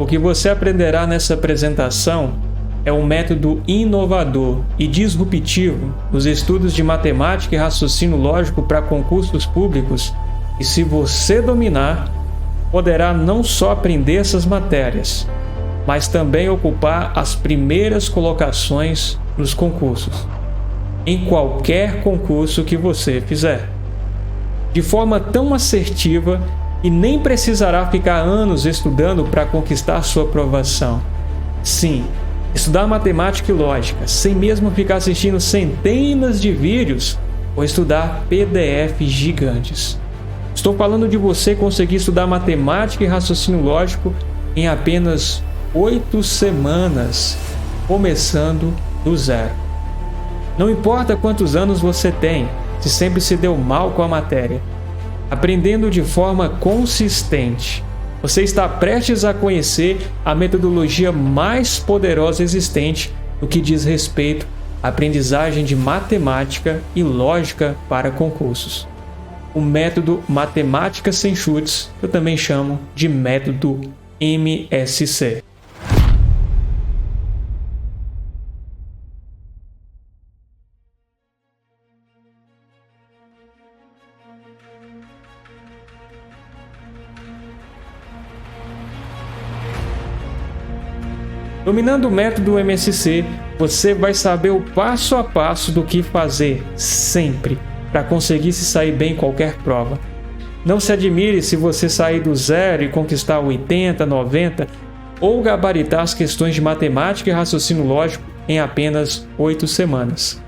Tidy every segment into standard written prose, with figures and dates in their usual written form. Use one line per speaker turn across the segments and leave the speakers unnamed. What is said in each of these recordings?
que você aprenderá nessa apresentação é um método inovador e disruptivo nos estudos de matemática e raciocínio lógico para concursos públicos, e se você dominar, poderá não só aprender essas matérias, mas também ocupar as primeiras colocações nos concursos, em qualquer concurso que você fizer, de forma tão assertiva que nem precisará ficar anos estudando para conquistar sua aprovação. Sim, estudar matemática e lógica, sem mesmo ficar assistindo centenas de vídeos ou estudar PDFs gigantes. Estou falando de você conseguir estudar matemática e raciocínio lógico em apenas 8 semanas, começando do zero. Não importa quantos anos você tem, se sempre se deu mal com a matéria, aprendendo de forma consistente, você está prestes a conhecer a metodologia mais poderosa existente no que diz respeito à aprendizagem de matemática e lógica para concursos. O método Matemática Sem Chutes, eu também chamo de método MSC. Dominando o método MSC, você vai saber o passo a passo do que fazer sempre para conseguir se sair bem em qualquer prova. Não se admire se você sair do zero e conquistar 80, 90 ou gabaritar as questões de matemática e raciocínio lógico em apenas 8 semanas.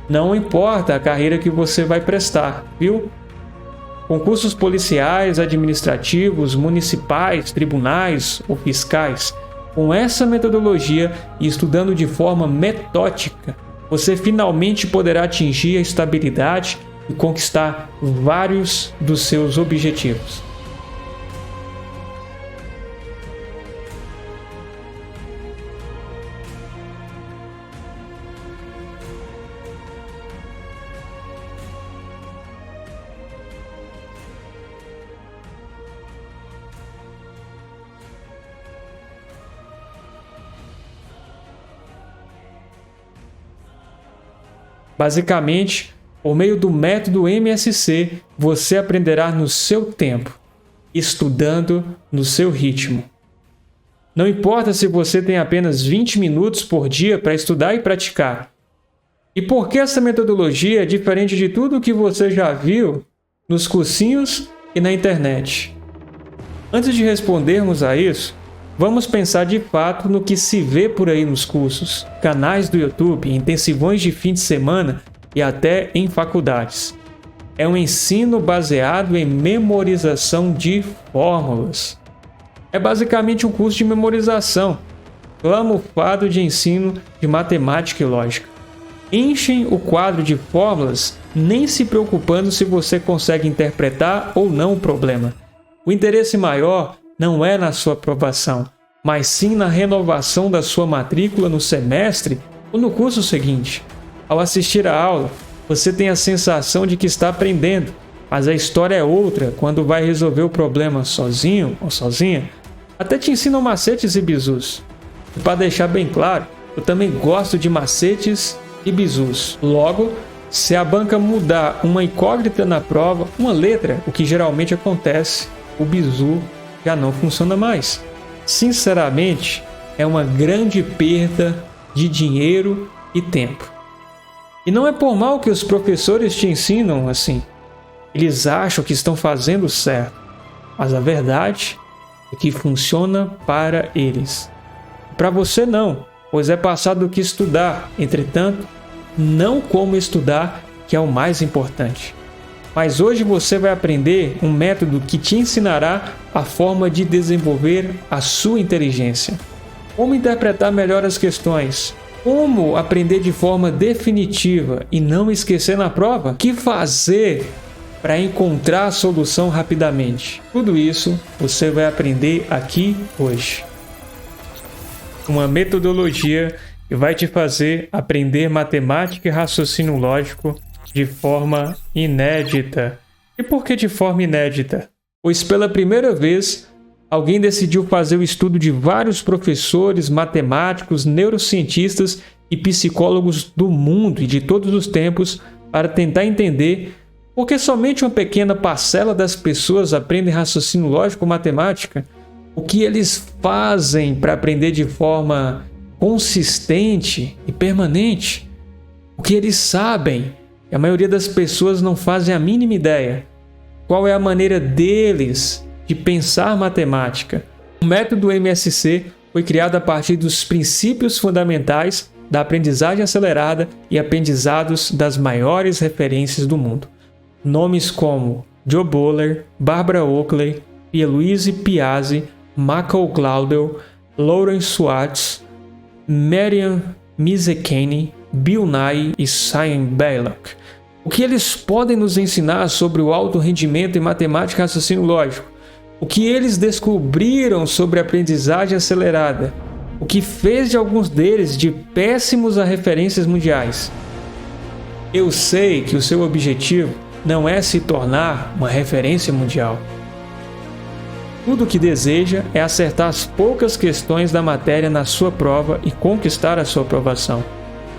Não importa a carreira que você vai prestar, viu? Concursos policiais, administrativos, municipais, tribunais ou fiscais. Com essa metodologia e estudando de forma metódica, você finalmente poderá atingir a estabilidade e conquistar vários dos seus objetivos. Basicamente, por meio do método MSC, você aprenderá no seu tempo, estudando no seu ritmo. Não importa se você tem apenas 20 minutos por dia para estudar e praticar. E por que essa metodologia é diferente de tudo o que você já viu nos cursinhos e na internet? Antes de respondermos a isso, vamos pensar de fato no que se vê por aí nos cursos, canais do YouTube, intensivões de fim de semana e até em faculdades. É um ensino baseado em memorização de fórmulas. É basicamente um curso de memorização, camuflado de ensino de matemática e lógica. Enchem o quadro de fórmulas, nem se preocupando se você consegue interpretar ou não o problema. O interesse maior não é na sua aprovação, mas sim na renovação da sua matrícula no semestre ou no curso seguinte. Ao assistir a aula, você tem a sensação de que está aprendendo, mas a história é outra quando vai resolver o problema sozinho ou sozinha. Até te ensinam macetes e bizus. E para deixar bem claro, eu também gosto de macetes e bizus. Logo, se a banca mudar uma incógnita na prova, uma letra, o que geralmente acontece, o bizu já não funciona mais. Sinceramente, é uma grande perda de dinheiro e tempo. E não é por mal que os professores te ensinam assim. Eles acham que estão fazendo certo, mas a verdade é que funciona para eles. Para você não, pois é passado do que estudar. Entretanto, não como estudar, que é o mais importante. Mas hoje você vai aprender um método que te ensinará a forma de desenvolver a sua inteligência. Como interpretar melhor as questões. Como aprender de forma definitiva e não esquecer na prova. O que fazer para encontrar a solução rapidamente. Tudo isso você vai aprender aqui hoje. Uma metodologia que vai te fazer aprender matemática e raciocínio lógico de forma inédita. E por que de forma inédita? Pois pela primeira vez alguém decidiu fazer o estudo de vários professores, matemáticos, neurocientistas e psicólogos do mundo e de todos os tempos para tentar entender por que somente uma pequena parcela das pessoas aprendem raciocínio lógico ou matemática, o que eles fazem para aprender de forma consistente e permanente, o que eles sabem e a maioria das pessoas não fazem a mínima ideia, qual é a maneira deles de pensar matemática. O método MSC foi criado a partir dos princípios fundamentais da aprendizagem acelerada e aprendizados das maiores referências do mundo. Nomes como Joe Boller, Barbara Oakley, Pierluigi Piazzi, Michael Claudel, Lawrence Schwartz, Marian Mazzuchelli, Bill Nye e Simon Belloc. O que eles podem nos ensinar sobre o alto rendimento em matemática e raciocínio lógico? O que eles descobriram sobre a aprendizagem acelerada? O que fez de alguns deles de péssimos a referências mundiais? Eu sei que o seu objetivo não é se tornar uma referência mundial. Tudo o que deseja é acertar as poucas questões da matéria na sua prova e conquistar a sua aprovação.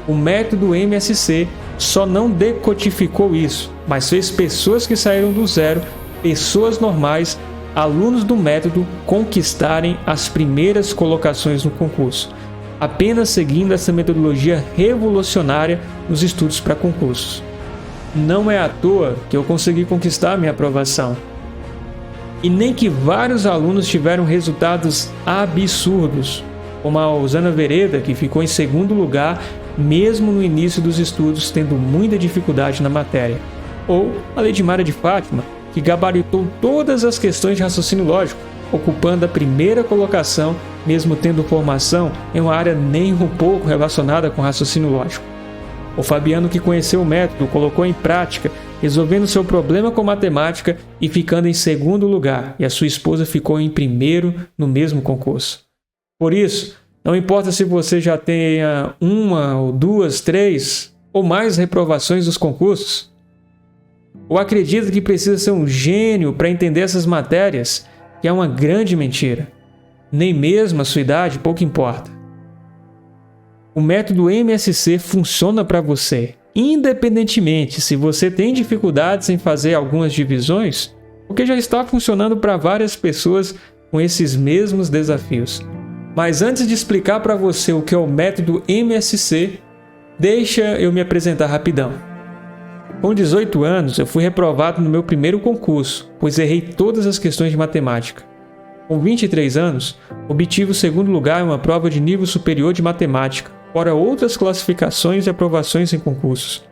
O método MSC só não decodificou isso, mas fez pessoas que saíram do zero, pessoas normais, alunos do método, conquistarem as primeiras colocações no concurso, apenas seguindo essa metodologia revolucionária nos estudos para concursos. Não é à toa que eu consegui conquistar minha aprovação. E nem que vários alunos tiveram resultados absurdos, como a Osana Vereda, que ficou em segundo lugar, mesmo no início dos estudos, tendo muita dificuldade na matéria. Ou a Ledimara de Fátima, que gabaritou todas as questões de raciocínio lógico, ocupando a primeira colocação, mesmo tendo formação em uma área nem um pouco relacionada com raciocínio lógico. O Fabiano, que conheceu o método, colocou em prática, resolvendo seu problema com matemática e ficando em segundo lugar, e a sua esposa ficou em primeiro no mesmo concurso. Por isso, não importa se você já tenha uma ou duas, três ou mais reprovações dos concursos, ou acredita que precisa ser um gênio para entender essas matérias, que é uma grande mentira. Nem mesmo a sua idade pouco importa. O método MSC funciona para você, independentemente se você tem dificuldades em fazer algumas divisões, porque já está funcionando para várias pessoas com esses mesmos desafios. Mas antes de explicar para você o que é o método MSC, deixa eu me apresentar rapidão. Com 18 anos, eu fui reprovado no meu primeiro concurso, pois errei todas as questões de matemática. Com 23 anos, obtive o segundo lugar em uma prova de nível superior de matemática, fora outras classificações e aprovações em concursos.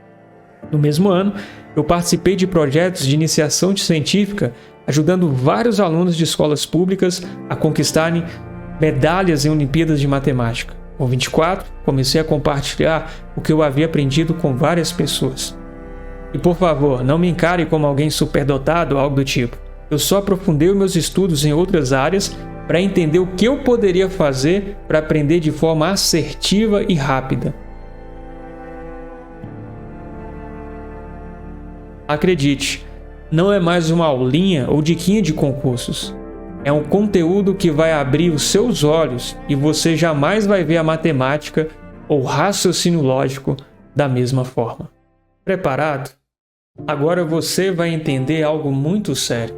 No mesmo ano, eu participei de projetos de iniciação científica, ajudando vários alunos de escolas públicas a conquistarem medalhas em Olimpíadas de Matemática. Com 24, comecei a compartilhar o que eu havia aprendido com várias pessoas. E por favor, não me encare como alguém superdotado ou algo do tipo. Eu só aprofundei os meus estudos em outras áreas para entender o que eu poderia fazer para aprender de forma assertiva e rápida. Acredite, não é mais uma aulinha ou diquinha de concursos. É um conteúdo que vai abrir os seus olhos e você jamais vai ver a matemática ou raciocínio lógico da mesma forma. Preparado? Agora você vai entender algo muito sério.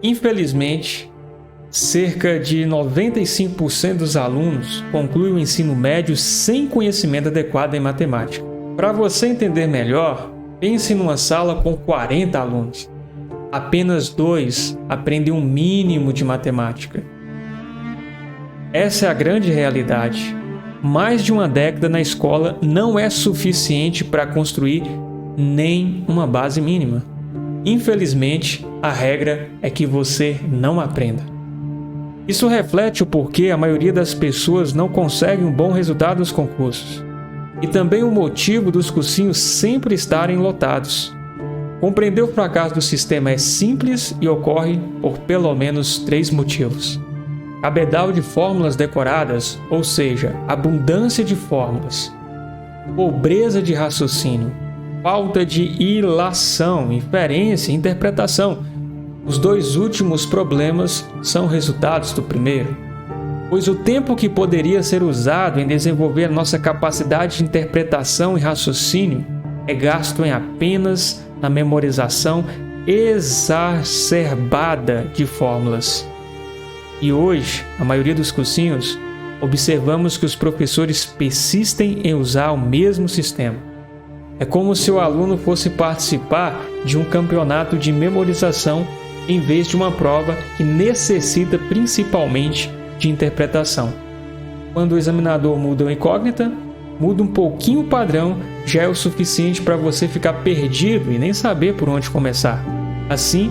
Infelizmente, cerca de 95% dos alunos concluem o ensino médio sem conhecimento adequado em matemática. Para você entender melhor, pense numa sala com 40 alunos. Apenas 2 aprendem um mínimo de matemática. Essa é a grande realidade. Mais de uma década na escola não é suficiente para construir nem uma base mínima. Infelizmente, a regra é que você não aprenda. Isso reflete o porquê a maioria das pessoas não consegue um bom resultado nos concursos. E também o motivo dos cursinhos sempre estarem lotados. Compreender o fracasso do sistema é simples e ocorre por pelo menos 3 motivos. Cabedal de fórmulas decoradas, ou seja, abundância de fórmulas. Pobreza de raciocínio. Falta de ilação, inferência e interpretação. Os dois últimos problemas são resultados do primeiro, pois o tempo que poderia ser usado em desenvolver a nossa capacidade de interpretação e raciocínio é gasto em apenas na memorização exacerbada de fórmulas. E hoje, a maioria dos cursinhos, observamos que os professores persistem em usar o mesmo sistema. É como se o aluno fosse participar de um campeonato de memorização em vez de uma prova que necessita principalmente de interpretação. Quando o examinador muda uma incógnita, muda um pouquinho o padrão, já é o suficiente para você ficar perdido e nem saber por onde começar. Assim,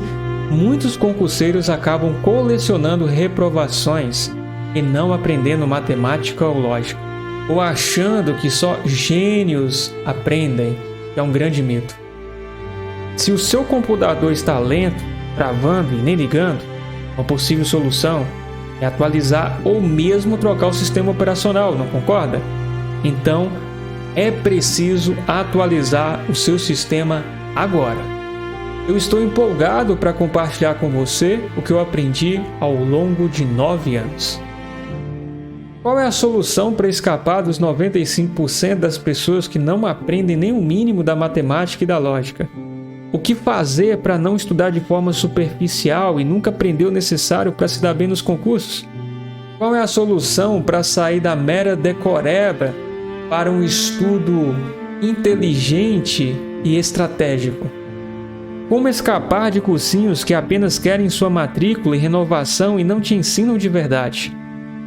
muitos concurseiros acabam colecionando reprovações e não aprendendo matemática ou lógica, ou achando que só gênios aprendem, que é um grande mito. Se o seu computador está lento, travando e nem ligando, uma possível solução é atualizar ou mesmo trocar o sistema operacional, não concorda? Então, é preciso atualizar o seu sistema agora. Eu estou empolgado para compartilhar com você o que eu aprendi ao longo de 9 anos. Qual é a solução para escapar dos 95% das pessoas que não aprendem nem o mínimo da matemática e da lógica? O que fazer para não estudar de forma superficial e nunca aprender o necessário para se dar bem nos concursos? Qual é a solução para sair da mera decoreba para um estudo inteligente e estratégico? Como escapar de cursinhos que apenas querem sua matrícula e renovação e não te ensinam de verdade?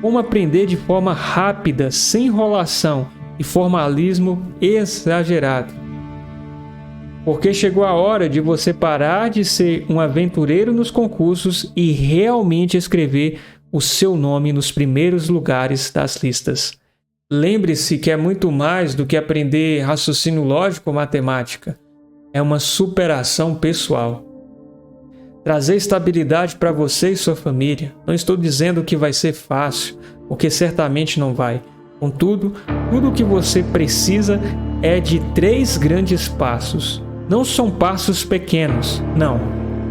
Como aprender de forma rápida, sem enrolação e formalismo exagerado? Porque chegou a hora de você parar de ser um aventureiro nos concursos e realmente escrever o seu nome nos primeiros lugares das listas. Lembre-se que é muito mais do que aprender raciocínio lógico ou matemática. É uma superação pessoal. Trazer estabilidade para você e sua família. Não estou dizendo que vai ser fácil, porque certamente não vai. Contudo, tudo o que você precisa é de 3 grandes passos. Não são passos pequenos, não,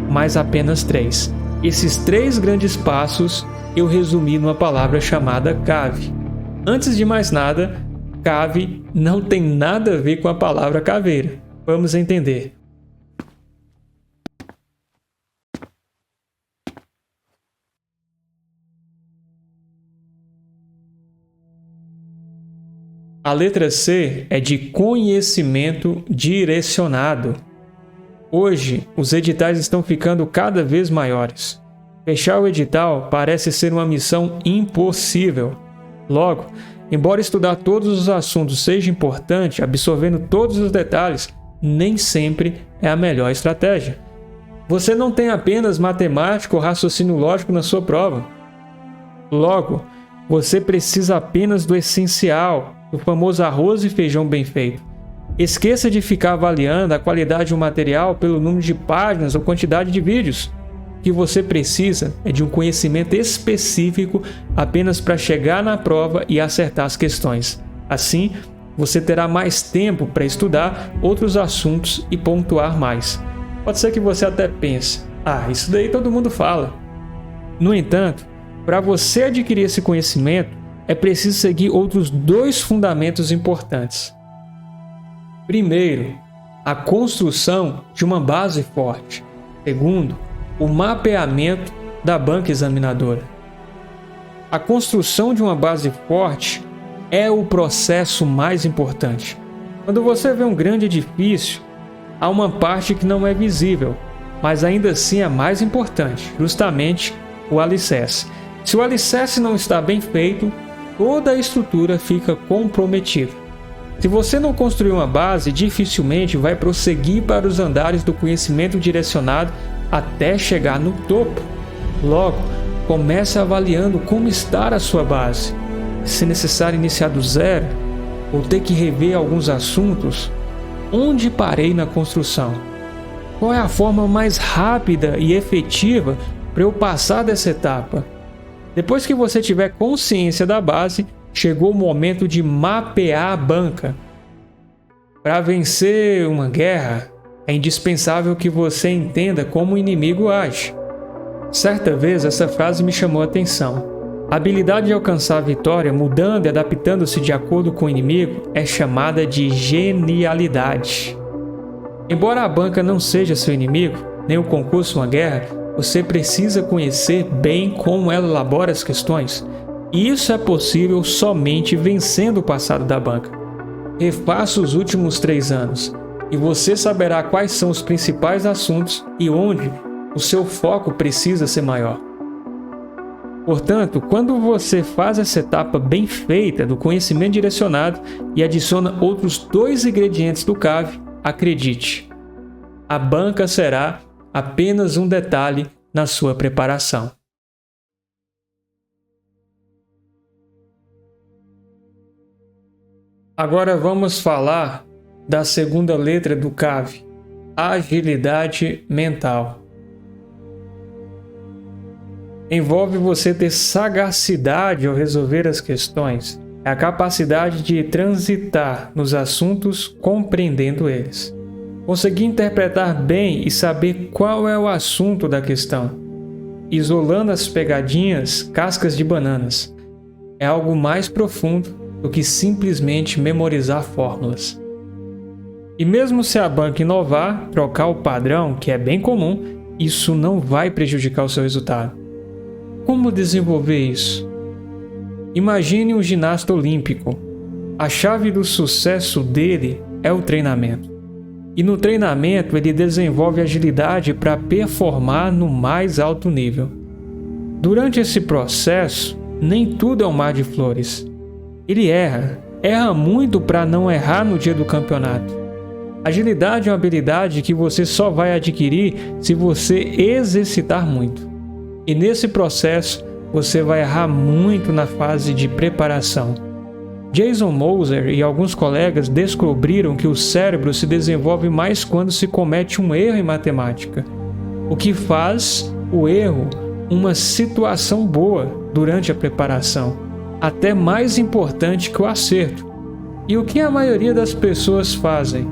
mas apenas 3. Esses 3 grandes passos eu resumi numa palavra chamada CAVE. Antes de mais nada, CAVE não tem nada a ver com a palavra caveira. Vamos entender. A letra C é de conhecimento direcionado. Hoje, os editais estão ficando cada vez maiores. Fechar o edital parece ser uma missão impossível. Logo, embora estudar todos os assuntos seja importante, absorvendo todos os detalhes nem sempre é a melhor estratégia. Você não tem apenas matemática ou raciocínio lógico na sua prova. Logo, você precisa apenas do essencial, do famoso arroz e feijão bem feito. Esqueça de ficar avaliando a qualidade de um material pelo número de páginas ou quantidade de vídeos. O que você precisa é de um conhecimento específico apenas para chegar na prova e acertar as questões. Assim, você terá mais tempo para estudar outros assuntos e pontuar mais. Pode ser que você até pense, isso daí todo mundo fala. No entanto, para você adquirir esse conhecimento, é preciso seguir outros 2 fundamentos importantes. Primeiro, a construção de uma base forte. Segundo, o mapeamento da banca examinadora. A construção de uma base forte é o processo mais importante. Quando você vê um grande edifício, há uma parte que não é visível, mas ainda assim é mais importante, justamente o alicerce. Se o alicerce não está bem feito, toda a estrutura fica comprometida. Se você não construir uma base, dificilmente vai prosseguir para os andares do conhecimento direcionado até chegar no topo. Logo, comece avaliando como está a sua base. Se necessário iniciar do zero, ou ter que rever alguns assuntos, onde parei na construção? Qual é a forma mais rápida e efetiva para eu passar dessa etapa? Depois que você tiver consciência da base, chegou o momento de mapear a banca. Para vencer uma guerra, é indispensável que você entenda como o inimigo age. Certa vez essa frase me chamou a atenção. A habilidade de alcançar a vitória, mudando e adaptando-se de acordo com o inimigo, é chamada de genialidade. Embora a banca não seja seu inimigo, nem o concurso uma guerra, você precisa conhecer bem como ela elabora as questões. E isso é possível somente vencendo o passado da banca. Refaça os últimos 3 anos, e você saberá quais são os principais assuntos e onde o seu foco precisa ser maior. Portanto, quando você faz essa etapa bem feita do conhecimento direcionado e adiciona outros 2 ingredientes do CAV, acredite, a banca será apenas um detalhe na sua preparação. Agora vamos falar da segunda letra do CAV, agilidade mental. Envolve você ter sagacidade ao resolver as questões, é a capacidade de transitar nos assuntos compreendendo eles. Conseguir interpretar bem e saber qual é o assunto da questão, isolando as pegadinhas, cascas de bananas. É algo mais profundo do que simplesmente memorizar fórmulas. E mesmo se a banca inovar, trocar o padrão, que é bem comum, isso não vai prejudicar o seu resultado. Como desenvolver isso? Imagine um ginasta olímpico. A chave do sucesso dele é o treinamento. E no treinamento ele desenvolve agilidade para performar no mais alto nível. Durante esse processo, nem tudo é um mar de flores. Ele erra muito para não errar no dia do campeonato. Agilidade é uma habilidade que você só vai adquirir se você exercitar muito. E nesse processo, você vai errar muito na fase de preparação. Jason Moser e alguns colegas descobriram que o cérebro se desenvolve mais quando se comete um erro em matemática, o que faz o erro uma situação boa durante a preparação, até mais importante que o acerto. E o que a maioria das pessoas fazem?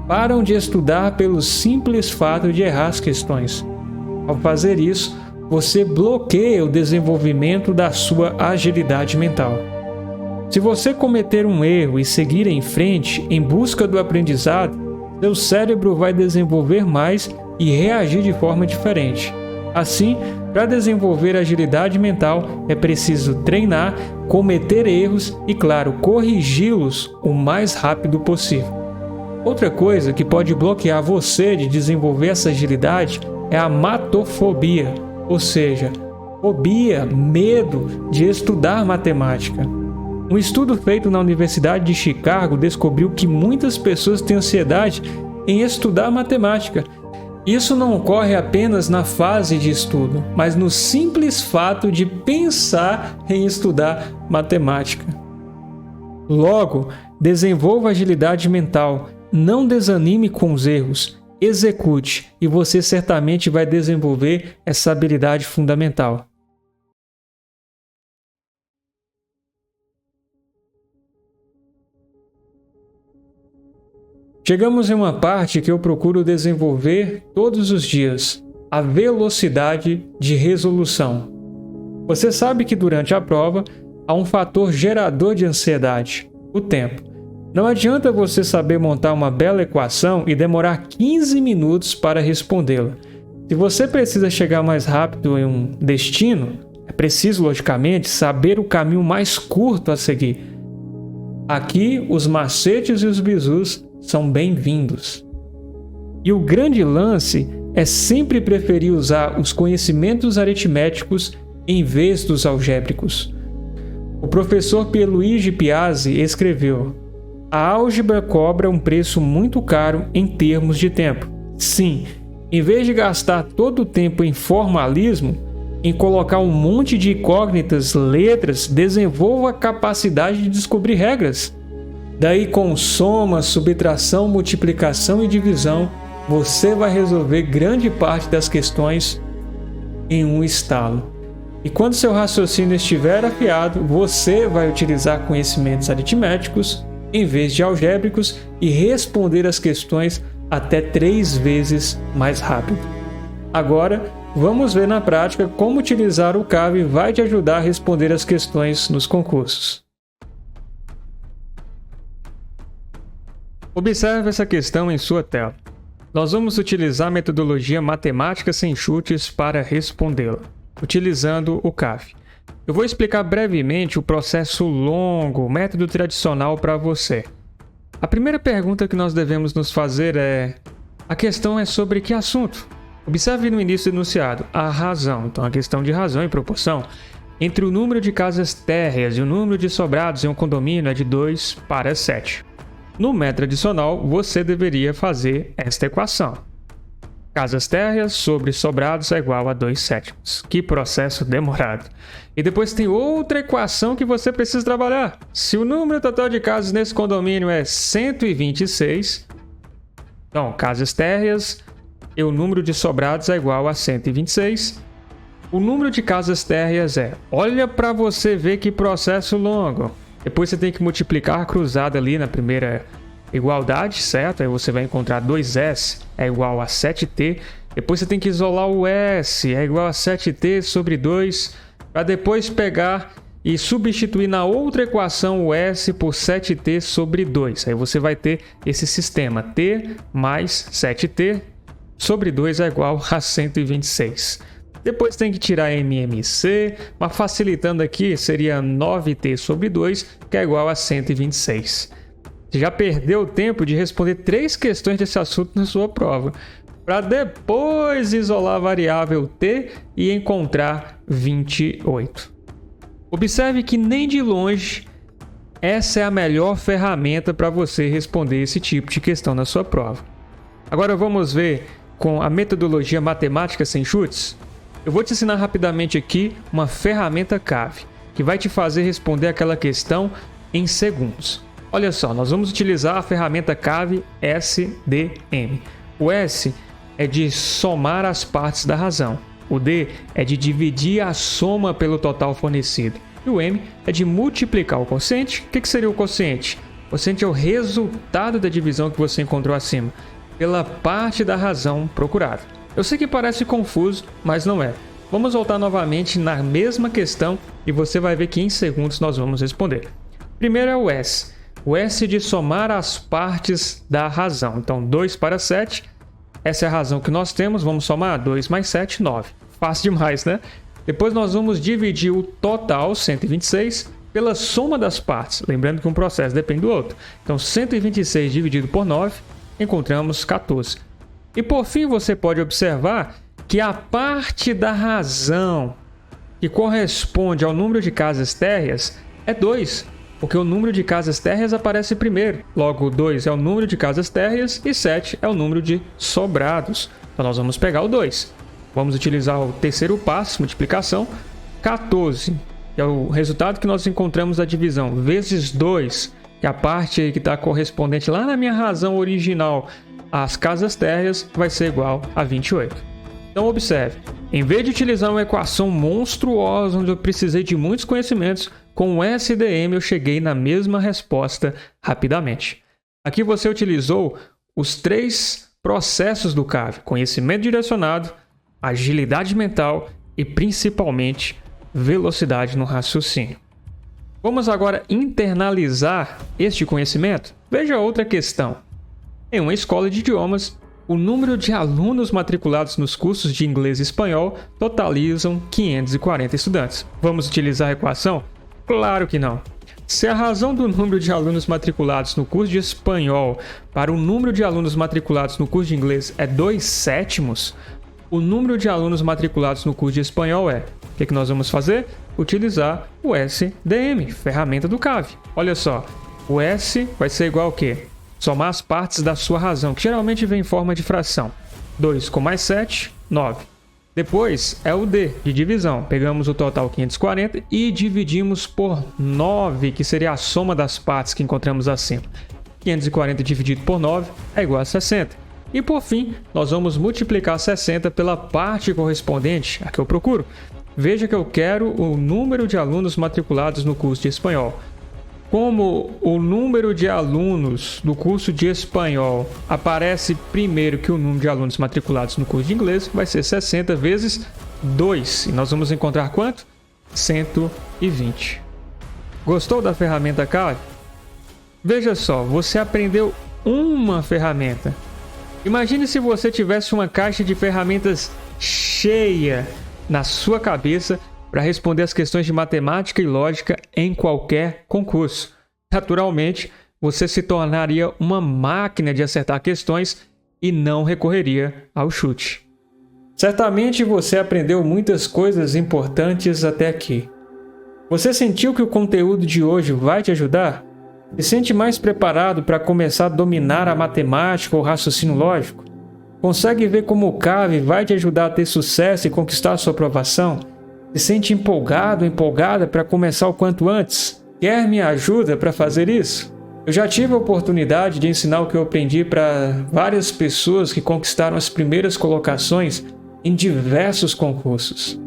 Param de estudar pelo simples fato de errar as questões. Ao fazer isso, você bloqueia o desenvolvimento da sua agilidade mental. Se você cometer um erro e seguir em frente em busca do aprendizado, seu cérebro vai desenvolver mais e reagir de forma diferente. Assim, para desenvolver agilidade mental, é preciso treinar, cometer erros e, claro, corrigi-los o mais rápido possível. Outra coisa que pode bloquear você de desenvolver essa agilidade é a matofobia, ou seja, fobia, medo de estudar matemática. Um estudo feito na Universidade de Chicago descobriu que muitas pessoas têm ansiedade em estudar matemática. Isso não ocorre apenas na fase de estudo, mas no simples fato de pensar em estudar matemática. Logo, desenvolva agilidade mental, não desanime com os erros, execute e você certamente vai desenvolver essa habilidade fundamental. Chegamos em uma parte que eu procuro desenvolver todos os dias, a velocidade de resolução. Você sabe que durante a prova há um fator gerador de ansiedade, o tempo. Não adianta você saber montar uma bela equação e demorar 15 minutos para respondê-la. Se você precisa chegar mais rápido em um destino, é preciso, logicamente, saber o caminho mais curto a seguir. Aqui, os macetes e os bizus são bem-vindos. E o grande lance é sempre preferir usar os conhecimentos aritméticos em vez dos algébricos. O professor Pierluigi Piazzi escreveu: a álgebra cobra um preço muito caro em termos de tempo. Sim, em vez de gastar todo o tempo em formalismo, em colocar um monte de incógnitas, letras, desenvolva a capacidade de descobrir regras. Daí, com soma, subtração, multiplicação e divisão, você vai resolver grande parte das questões em um estalo. E quando seu raciocínio estiver afiado, você vai utilizar conhecimentos aritméticos em vez de algébricos e responder as questões até 3 vezes mais rápido. Agora, Vamos ver na prática como utilizar o CAV vai te ajudar a responder as questões nos concursos. Observe essa questão em sua tela. Nós vamos utilizar a metodologia matemática sem chutes para respondê-la, utilizando o CAV. Eu vou explicar brevemente o processo longo, o método tradicional para você. A primeira pergunta que nós devemos nos fazer é: a questão é sobre que assunto? Observe no início do enunciado, a razão. Então, a questão de razão e proporção entre o número de casas térreas e o número de sobrados em um condomínio é de 2 para 7. No método tradicional, você deveria fazer esta equação. Casas térreas sobre sobrados é igual a 2/7. Que processo demorado. E depois tem outra equação que você precisa trabalhar. Se o número total de casas nesse condomínio é 126, então, casas térreas e o número de sobrados é igual a 126. O número de casas térreas é... Olha para você ver que processo longo. Depois você tem que multiplicar cruzado ali na primeira igualdade, certo? Aí você vai encontrar 2S é igual a 7T. Depois você tem que isolar o S, é igual a 7T sobre 2, para depois pegar e substituir na outra equação o S por 7T sobre 2. Aí você vai ter esse sistema, T mais 7T sobre 2 é igual a 126. Depois tem que tirar MMC, mas facilitando aqui seria 9T sobre 2, que é igual a 126. Você já perdeu o tempo de responder 3 questões desse assunto na sua prova, para depois isolar a variável T e encontrar 28. Observe que nem de longe essa é a melhor ferramenta para você responder esse tipo de questão na sua prova. Agora vamos ver com a metodologia matemática sem chutes. Eu vou te ensinar rapidamente aqui uma ferramenta CAV, que vai te fazer responder aquela questão em segundos. Olha só, nós vamos utilizar a ferramenta CAV SDM. O S é de somar as partes da razão. O D é de dividir a soma pelo total fornecido. E o M é de multiplicar o quociente. O que seria o quociente? O quociente é o resultado da divisão que você encontrou acima, pela parte da razão procurada. Eu sei que parece confuso, mas não é. Vamos voltar novamente na mesma questão e você vai ver que em segundos nós vamos responder. Primeiro é o S. O S de somar as partes da razão. Então, 2 para 7. Essa é a razão que nós temos. Vamos somar 2 mais 7, 9. Fácil demais, né? Depois nós vamos dividir o total, 126, pela soma das partes. Lembrando que um processo depende do outro. Então, 126 dividido por 9, encontramos 14. E por fim, você pode observar que a parte da razão que corresponde ao número de casas térreas é 2, porque o número de casas térreas aparece primeiro. Logo, 2 é o número de casas térreas e 7 é o número de sobrados. Então, nós vamos pegar o 2. Vamos utilizar o terceiro passo, multiplicação. 14, que é o resultado que nós encontramos da divisão, vezes 2, que é a parte que está correspondente lá na minha razão original, as casas térreas, vai ser igual a 28. Então observe, em vez de utilizar uma equação monstruosa onde eu precisei de muitos conhecimentos, com o SDM eu cheguei na mesma resposta rapidamente. Aqui você utilizou os 3 processos do CAV: conhecimento direcionado, agilidade mental e principalmente velocidade no raciocínio. Vamos agora internalizar este conhecimento? Veja outra questão. Em uma escola de idiomas, o número de alunos matriculados nos cursos de inglês e espanhol totalizam 540 estudantes. Vamos utilizar a equação? Claro que não. Se a razão do número de alunos matriculados no curso de espanhol para o número de alunos matriculados no curso de inglês é 2/7, o número de alunos matriculados no curso de espanhol é... O que nós vamos fazer? Utilizar o SDM, ferramenta do CAV. Olha só, o S vai ser igual ao quê? Somar as partes da sua razão, que geralmente vem em forma de fração. 2 com mais 7, 9. Depois é o D, de divisão. Pegamos o total 540 e dividimos por 9, que seria a soma das partes que encontramos acima. 540 dividido por 9 é igual a 60. E por fim, nós vamos multiplicar 60 pela parte correspondente, a que eu procuro. Veja que eu quero o número de alunos matriculados no curso de espanhol. Como o número de alunos do curso de espanhol aparece primeiro que o número de alunos matriculados no curso de inglês, vai ser 60 vezes 2. E nós vamos encontrar quanto? 120. Gostou da ferramenta Kali? Veja só, você aprendeu uma ferramenta. Imagine se você tivesse uma caixa de ferramentas cheia na sua cabeça para responder as questões de matemática e lógica em qualquer concurso. Naturalmente, você se tornaria uma máquina de acertar questões e não recorreria ao chute. Certamente você aprendeu muitas coisas importantes até aqui. Você sentiu que o conteúdo de hoje vai te ajudar? Se sente mais preparado para começar a dominar a matemática ou raciocínio lógico? Consegue ver como o CAV vai te ajudar a ter sucesso e conquistar a sua aprovação? Se sente empolgado ou empolgada para começar o quanto antes? Quer minha ajuda para fazer isso? Eu já tive a oportunidade de ensinar o que eu aprendi para várias pessoas que conquistaram as primeiras colocações em diversos concursos.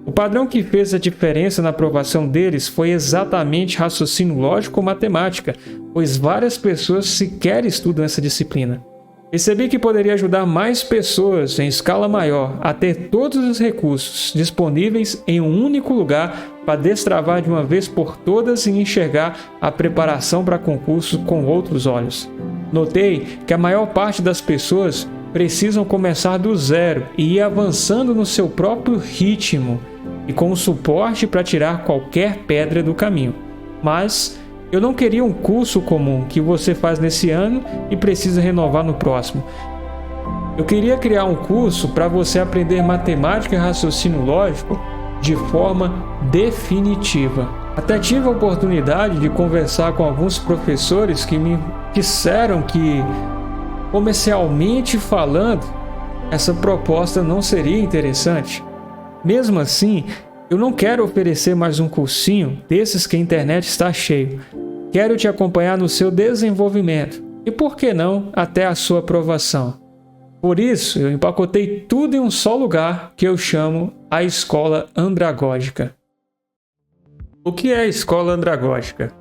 O padrão que fez a diferença na aprovação deles foi exatamente raciocínio lógico ou matemática, pois várias pessoas sequer estudam essa disciplina. Percebi que poderia ajudar mais pessoas em escala maior a ter todos os recursos disponíveis em um único lugar para destravar de uma vez por todas e enxergar a preparação para concursos com outros olhos. Notei que a maior parte das pessoas precisam começar do zero e ir avançando no seu próprio ritmo e com o suporte para tirar qualquer pedra do caminho. Mas eu não queria um curso comum que você faz nesse ano e precisa renovar no próximo. Eu queria criar um curso para você aprender matemática e raciocínio lógico de forma definitiva. Até tive a oportunidade de conversar com alguns professores que me disseram que, comercialmente falando, essa proposta não seria interessante. Mesmo assim, eu não quero oferecer mais um cursinho desses que a internet está cheio. Quero te acompanhar no seu desenvolvimento e, por que não, até a sua aprovação. Por isso, eu empacotei tudo em um só lugar que eu chamo a Escola Andragógica. O que é a Escola Andragógica?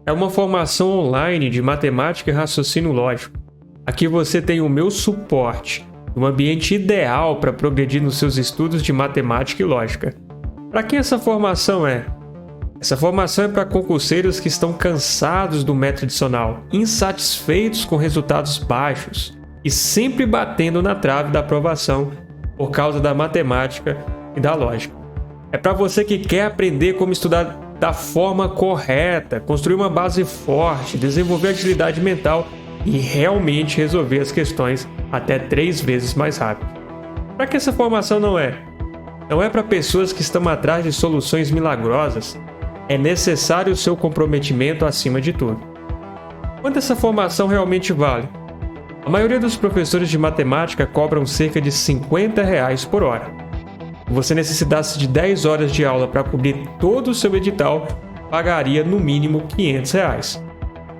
É uma formação online de matemática e raciocínio lógico. Aqui você tem o meu suporte, um ambiente ideal para progredir nos seus estudos de matemática e lógica. Para quem essa formação é? Essa formação é para concurseiros que estão cansados do método tradicional, insatisfeitos com resultados baixos e sempre batendo na trave da aprovação por causa da matemática e da lógica. É para você que quer aprender como estudar da forma correta, construir uma base forte, desenvolver agilidade mental e realmente resolver as questões até 3 vezes mais rápido. Para que essa formação não é? Não é para pessoas que estão atrás de soluções milagrosas. É necessário o seu comprometimento acima de tudo. Quanto essa formação realmente vale? A maioria dos professores de matemática cobram cerca de R$50 por hora. Se você necessitasse de 10 horas de aula para cobrir todo o seu edital, pagaria no mínimo R$500.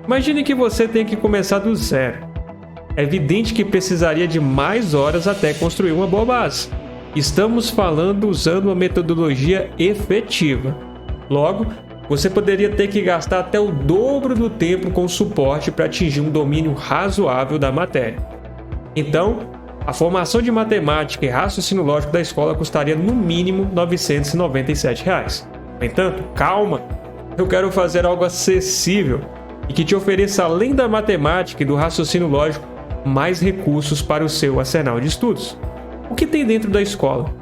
Imagine que você tem que começar do zero. É evidente que precisaria de mais horas até construir uma boa base. Estamos falando usando uma metodologia efetiva. Logo, você poderia ter que gastar até o dobro do tempo com suporte para atingir um domínio razoável da matéria. Então, a formação de matemática e raciocínio lógico da escola custaria no mínimo R$997. No entanto, calma, eu quero fazer algo acessível e que te ofereça, além da matemática e do raciocínio lógico, mais recursos para o seu arsenal de estudos. O que tem dentro da escola?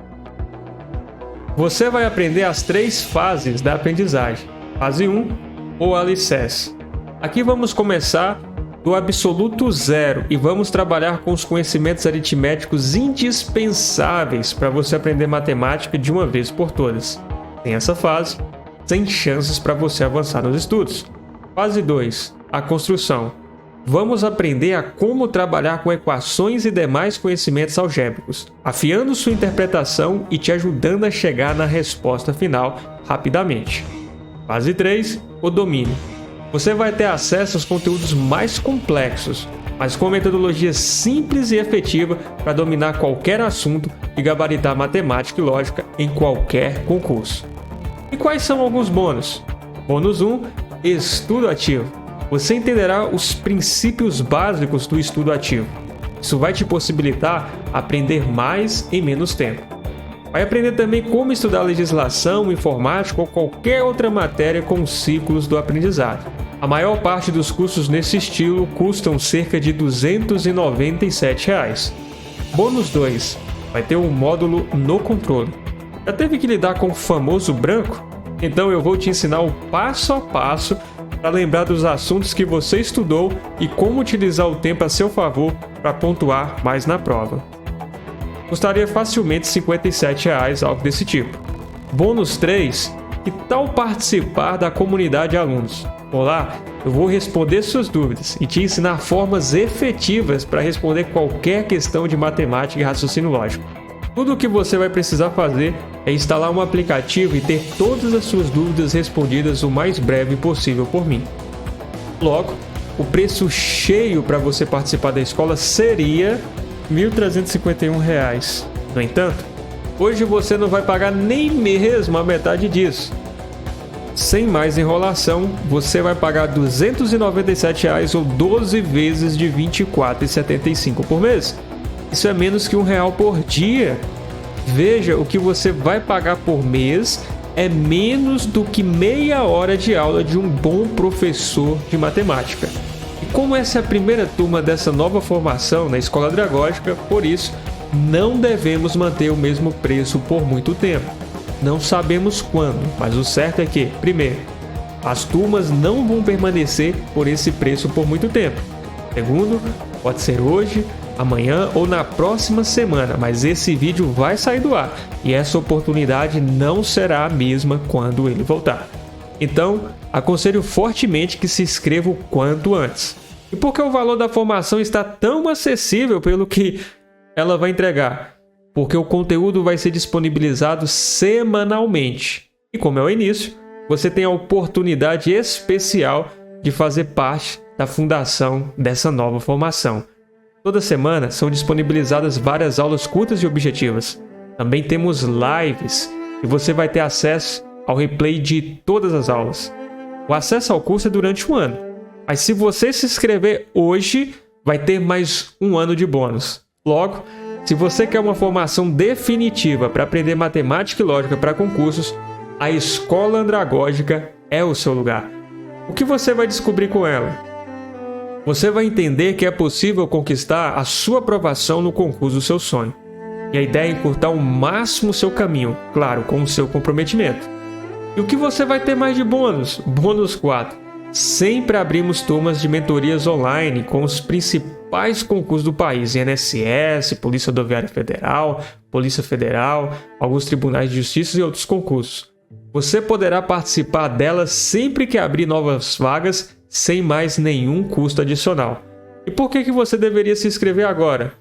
Você vai aprender as 3 fases da aprendizagem. Fase 1, ou alicerce. Aqui vamos começar do absoluto zero e vamos trabalhar com os conhecimentos aritméticos indispensáveis para você aprender matemática de uma vez por todas. Sem essa fase, sem chances para você avançar nos estudos. Fase 2, a construção. Vamos aprender a como trabalhar com equações e demais conhecimentos algébricos, afiando sua interpretação e te ajudando a chegar na resposta final rapidamente. Fase 3, o domínio. Você vai ter acesso aos conteúdos mais complexos, mas com metodologia simples e efetiva para dominar qualquer assunto e gabaritar matemática e lógica em qualquer concurso. E quais são alguns bônus? Bônus 1, Estudo ativo. Você entenderá os princípios básicos do estudo ativo. Isso vai te possibilitar aprender mais em menos tempo. Vai aprender também como estudar legislação, informática ou qualquer outra matéria com os ciclos do aprendizado. A maior parte dos cursos nesse estilo custam cerca de R$ 297. Bônus 2. Vai ter um módulo no controle. Já teve que lidar com o famoso branco? Então eu vou te ensinar o passo a passo para lembrar dos assuntos que você estudou e como utilizar o tempo a seu favor para pontuar mais na prova. Custaria facilmente R$ 57, algo desse tipo. Bônus 3. Que tal participar da comunidade de alunos? Por lá, eu vou responder suas dúvidas e te ensinar formas efetivas para responder qualquer questão de matemática e raciocínio lógico. Tudo o que você vai precisar fazer é instalar um aplicativo e ter todas as suas dúvidas respondidas o mais breve possível por mim. Logo, o preço cheio para você participar da escola seria R$ 1.351. No entanto, hoje você não vai pagar nem mesmo a metade disso. Sem mais enrolação, você vai pagar R$ 297 ou 12 vezes de R$ 24,75 por mês. Isso é menos que R$ 1 por dia. Veja, o que você vai pagar por mês é menos do que meia hora de aula de um bom professor de matemática. E como essa é a primeira turma dessa nova formação na Escola Andragógica, por isso, não devemos manter o mesmo preço por muito tempo. Não sabemos quando, mas o certo é que, primeiro, as turmas não vão permanecer por esse preço por muito tempo. Segundo, pode ser hoje, amanhã ou na próxima semana, mas esse vídeo vai sair do ar e essa oportunidade não será a mesma quando ele voltar. Então, aconselho fortemente que se inscreva o quanto antes. E por que o valor da formação está tão acessível pelo que ela vai entregar? Porque o conteúdo vai ser disponibilizado semanalmente. E como é o início, você tem a oportunidade especial de fazer parte da fundação dessa nova formação. Toda semana são disponibilizadas várias aulas curtas e objetivas. Também temos lives e você vai ter acesso ao replay de todas as aulas. O acesso ao curso é durante um ano, mas se você se inscrever hoje, vai ter mais um ano de bônus. Logo, se você quer uma formação definitiva para aprender matemática e lógica para concursos, a Escola Andragógica é o seu lugar. O que você vai descobrir com ela? Você vai entender que é possível conquistar a sua aprovação no concurso do seu sonho. E a ideia é encurtar ao máximo o seu caminho, claro, com o seu comprometimento. E o que você vai ter mais de bônus? Bônus 4. Sempre abrimos turmas de mentorias online com os principais concursos do país, INSS, Polícia Rodoviária Federal, Polícia Federal, alguns tribunais de justiça e outros concursos. Você poderá participar delas sempre que abrir novas vagas, sem mais nenhum custo adicional. E por que você deveria se inscrever agora?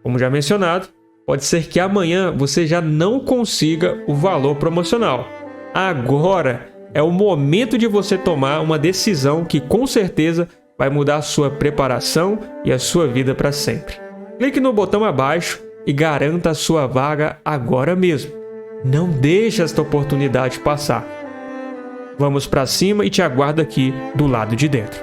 Como já mencionado, pode ser que amanhã você já não consiga o valor promocional. Agora é o momento de você tomar uma decisão que com certeza vai mudar a sua preparação e a sua vida para sempre. Clique no botão abaixo e garanta a sua vaga agora mesmo. Não deixe esta oportunidade passar. Vamos para cima e te aguardo aqui do lado de dentro.